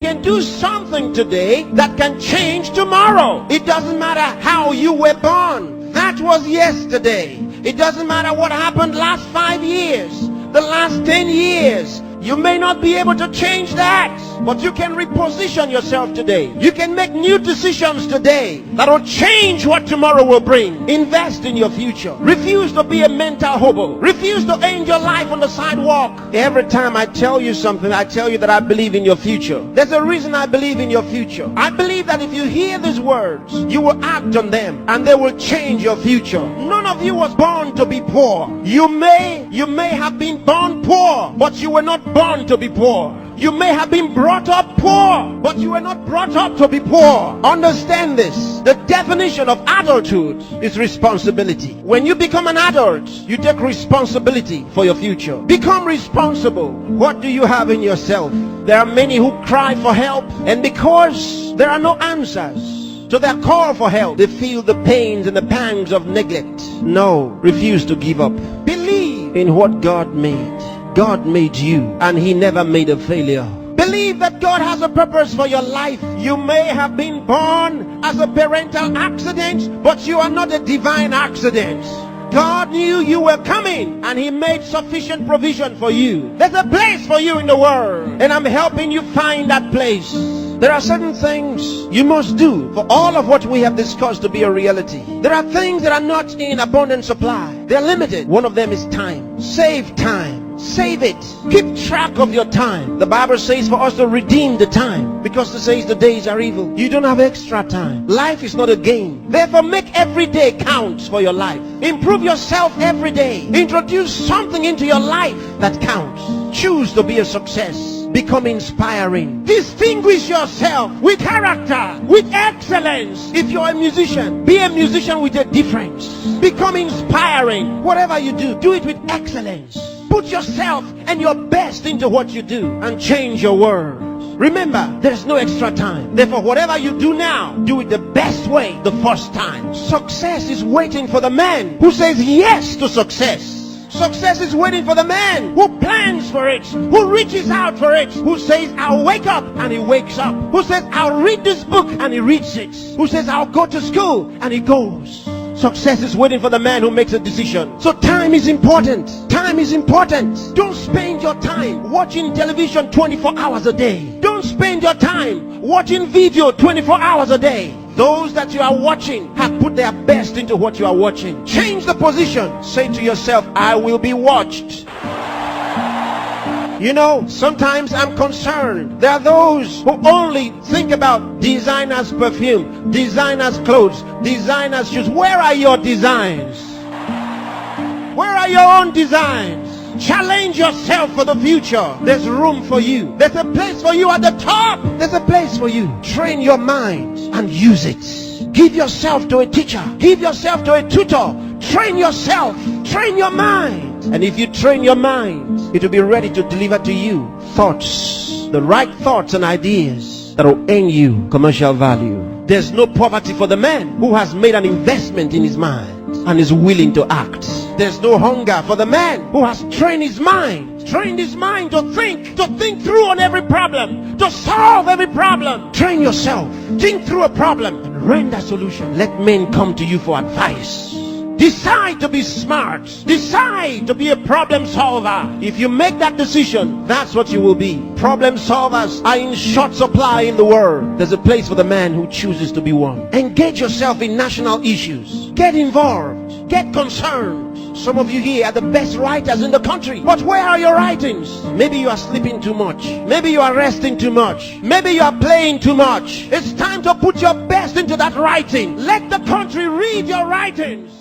can do something today that can change tomorrow. It doesn't matter how you were born. That was yesterday. It doesn't matter what happened last 5 years, the last 10 years. You may not be able to change that, but you can reposition yourself today. You can make new decisions today that will change what tomorrow will bring. Invest in your future. Refuse to be a mental hobo. Refuse to end your life on the sidewalk. Every time I tell you something, I tell you that I believe in your future. There's a reason I believe in your future. I believe that if you hear these words, you will act on them and they will change your future. None of you was born to be poor. You may have been born poor, but you were not born to be poor. You may have been brought up poor, but you were not brought up to be poor. Understand this. The definition of adulthood is responsibility. When you become an adult, you take responsibility for your future. Become responsible. What do you have in yourself? There are many who cry for help, and because there are no answers to their call for help, they feel the pains and the pangs of neglect. No, refuse to give up. Believe in what God made. God made you, and He never made a failure. Believe that God has a purpose for your life. You may have been born as a parental accident, but you are not a divine accident. God knew you were coming, and He made sufficient provision for you. There's a place for you in the world, and I'm helping you find that place. There are certain things you must do for all of what we have discussed to be a reality. There are things that are not in abundant supply. They're limited. One of them is time. Save time. Save it. Keep track of your time. The Bible says for us to redeem the time, because it says the days are evil. You don't have extra time. Life is not a game. Therefore, make every day count for your life. Improve yourself every day. Introduce something into your life that counts. Choose to be a success. Become inspiring. Distinguish yourself with character, with excellence. If you're a musician, be a musician with a difference. Become inspiring. Whatever you do, do it with excellence. Put yourself and your best into what you do and change your world. Remember, there's no extra time. Therefore, whatever you do now, do it the best way the first time. Success is waiting for the man who says yes to success. Success is waiting for the man who plans for it, who reaches out for it, who says, I'll wake up, and he wakes up, who says, I'll read this book, and he reads it, who says, I'll go to school, and he goes. Success is waiting for the man who makes a decision. So time is important. Time is important. Don't spend your time watching television 24 hours a day. Don't spend your time watching video 24 hours a day. Those that you are watching have put their best into what you are watching. Change the position. Say to yourself, I will be watched. You know, sometimes I'm concerned. There are those who only think about designers' perfume, designers' clothes, designers' shoes. Where are your designs? Where are your own designs? Challenge yourself for the future. There's room for you. There's a place for you at the top. There's a place for you. Train your mind and use it. Give yourself to a teacher. Give yourself to a tutor. Train yourself. Train your mind. And if you train your mind, it will be ready to deliver to you thoughts, the right thoughts and ideas that will earn you commercial value. There's no poverty for the man who has made an investment in his mind and is willing to act. There's no hunger for the man who has trained his mind to think through on every problem, to solve every problem. Train yourself. Think through a problem and render a solution. Let men come to you for advice. Decide to be smart. Decide to be a problem solver. If you make that decision, that's what you will be. Problem solvers are in short supply in the world. There's a place for the man who chooses to be one. Engage yourself in national issues. Get involved. Get concerned. Some of you here are the best writers in the country. But where are your writings? Maybe you are sleeping too much. Maybe you are resting too much. Maybe you are playing too much. It's time to put your best into that writing. Let the country read your writings.